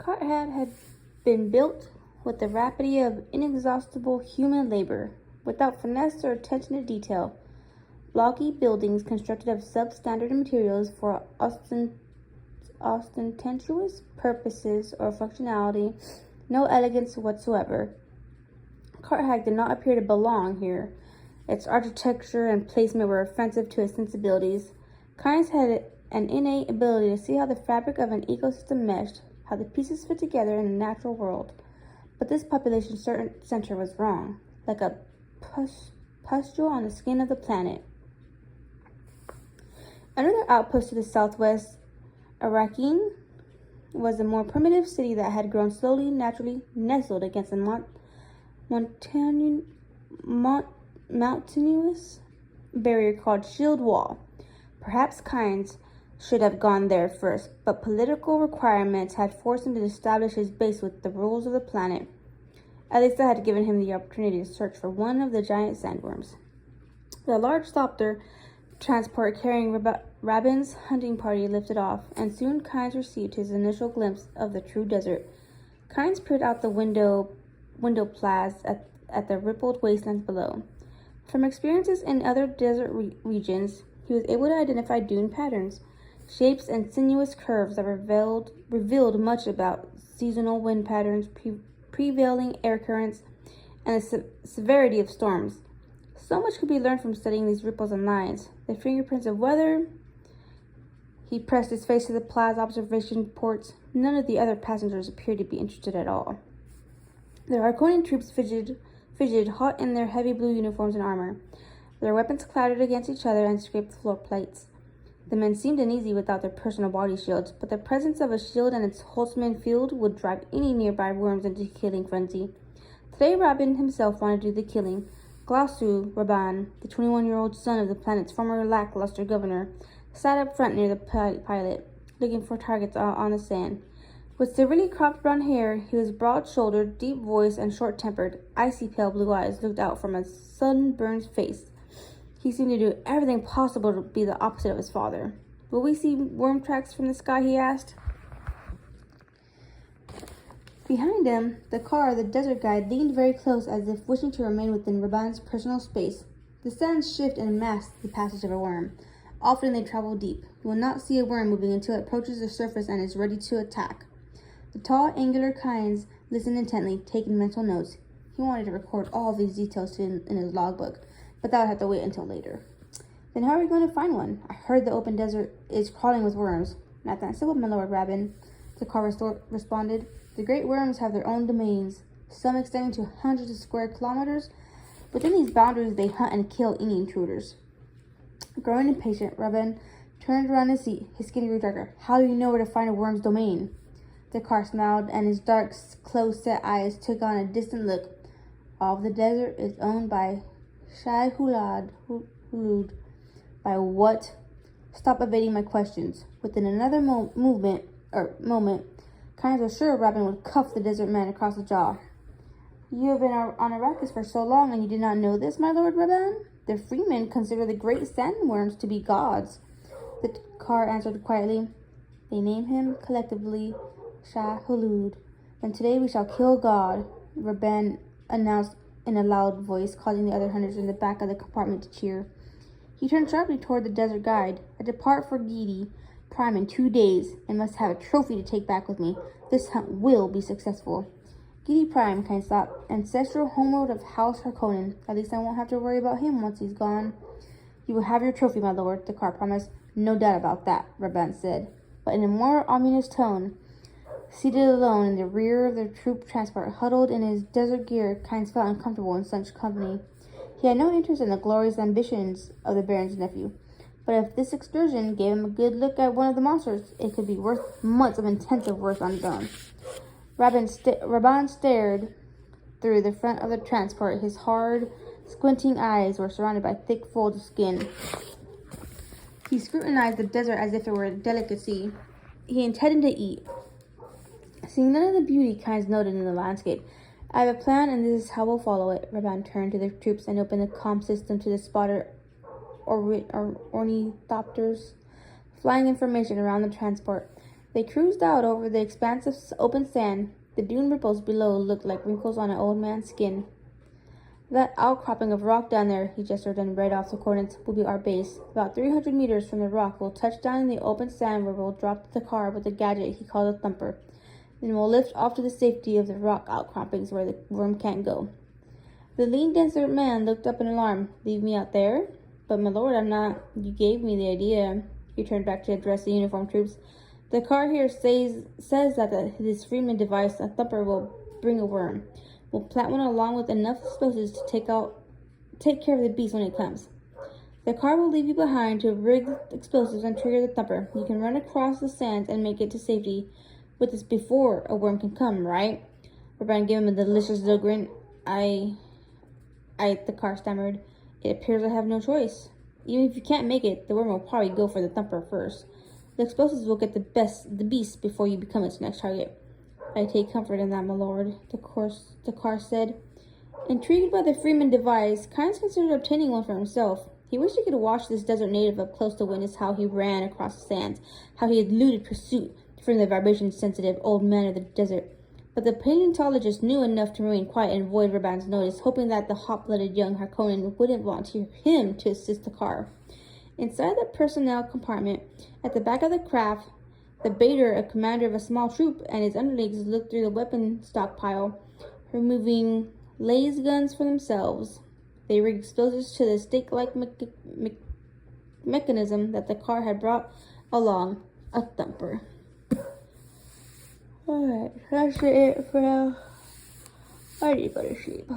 Carthat had been built with the rapidity of inexhaustible human labor, without finesse or attention to detail. Blocky buildings constructed of substandard materials for ostentatious purposes or functionality, no elegance whatsoever. Carthat did not appear to belong here. Its architecture and placement were offensive to his sensibilities. Kynes had an innate ability to see how the fabric of an ecosystem meshed, how the pieces fit together in a natural world. But this population center was wrong, like a pustule on the skin of the planet. Another outpost to the southwest, Arakin, was a more primitive city that had grown slowly, naturally nestled against a mountainous barrier called Shield Wall. Perhaps Kynes should have gone there first, but political requirements had forced him to establish his base with the rules of the planet. At least that had given him the opportunity to search for one of the giant sandworms. The large Thopter transport carrying Rabin's hunting party lifted off, and soon Kynes received his initial glimpse of the true desert. Kynes peered out the window plaza at the rippled wastelands below. From experiences in other desert regions, he was able to identify dune patterns, shapes and sinuous curves that revealed much about seasonal wind patterns, prevailing air currents, and the severity of storms. So much could be learned from studying these ripples and lines. The fingerprints of weather. He pressed his face to the plaza observation ports. None of the other passengers appeared to be interested at all. The Harkonnen troops fidgeted hot in their heavy blue uniforms and armor. Their weapons clattered against each other and scraped floor plates. The men seemed uneasy without their personal body shields, but the presence of a shield and its horseman field would drive any nearby worms into killing frenzy. Today Rabin himself wanted to do the killing. Glasu Raban, the 21-year-old son of the planet's former lackluster governor, sat up front near the pilot, looking for targets on the sand. With severely cropped brown hair, he was broad-shouldered, deep-voiced, and short-tempered. Icy pale blue eyes looked out from a sunburned face. He seemed to do everything possible to be the opposite of his father. "Will we see worm tracks from the sky?" he asked. Behind him, the desert guide, leaned very close as if wishing to remain within Raban's personal space. The sands shift and mask the passage of a worm. Often they travel deep. You will not see a worm moving until it approaches the surface and is ready to attack. The tall, angular Kynes listened intently, taking mental notes. He wanted to record all of these details in his logbook, but that would have to wait until later. "Then how are we going to find one? I heard the open desert is crawling with worms." "Not that simple, my Lord Rabin," the car responded. "The great worms have their own domains, some extending to hundreds of square kilometers. Within these boundaries, they hunt and kill any intruders." Growing impatient, Rabin turned around his seat. His skin grew darker. "How do you know where to find a worm's domain?" The car smiled, and his dark, close-set eyes took on a distant look. "All of the desert is owned by Shai Hulud. By what?" "Stop evading my questions." Within another moment, Kynes was sure Rabin would cuff the desert man across the jaw. "You have been on Arrakis for so long, and you did not know this, my Lord Rabin? The freemen consider the great sandworms to be gods." The car answered quietly. "They name him collectively Shah Hulud. Then today we shall kill God," Rabin announced in a loud voice, causing the other hunters in the back of the compartment to cheer. He turned sharply toward the desert guide. "I depart for Gidi Prime in 2 days, and must have a trophy to take back with me. This hunt will be successful." Gidi Prime, Kynes thought, ancestral homeworld of House Harkonnen. "At least I won't have to worry about him once he's gone." "You will have your trophy, my lord," the car promised. "No doubt about that," Rabin said, but in a more ominous tone. Seated alone in the rear of the troop transport, huddled in his desert gear, Kynes felt uncomfortable in such company. He had no interest in the glorious ambitions of the Baron's nephew, but if this excursion gave him a good look at one of the monsters, it could be worth months of intensive work on his own. Rabin stared through the front of the transport. His hard, squinting eyes were surrounded by thick folds of skin. He scrutinized the desert as if it were a delicacy he intended to eat. Seeing none of the beauty Kynes noted in the landscape, "I have a plan, and this is how we'll follow it." Rabin turned to the troops and opened the comm system to the spotter ornithopters, flying information around the transport. They cruised out over the expanse of open sand. The dune ripples below looked like wrinkles on an old man's skin. That outcropping of rock down there, he gestured and read off the coordinates, will be our base. About 300 meters from the rock, we'll touch down in the open sand where we'll drop the car with a gadget he called a thumper. Then we'll lift off to the safety of the rock outcroppings where the worm can't go. The lean, denser man looked up in alarm. Leave me out there? But, my lord, I'm not. You gave me the idea. He turned back to address the uniformed troops. The car here says that this Freeman device, a thumper, will bring a worm. We'll plant one along with enough explosives to take care of the beast when it comes. The car will leave you behind to rig the explosives and trigger the thumper. You can run across the sands and make it to safety with this before a worm can come, right? Rabban gave him a delicious little grin. The car stammered. It appears I have no choice. Even if you can't make it, the worm will probably go for the thumper first. The explosives will get the beast before you become its next target. I take comfort in that, my lord, the car said. Intrigued by the Freeman device, Kynes considered obtaining one for himself. He wished he could watch this desert native up close to witness how he ran across the sands, how he eluded pursuit from the vibration-sensitive old man of the desert. But the paleontologist knew enough to remain quiet and avoid Rabban's notice, hoping that the hot-blooded young Harkonnen wouldn't volunteer him to assist the car. Inside the personnel compartment, at the back of the craft, the Bader, a commander of a small troop, and his underlings looked through the weapon stockpile, removing laser guns for themselves. They rigged explosives to the stake-like mechanism that the car had brought along, a thumper. Alright, that's it for now. I need to go to sleep.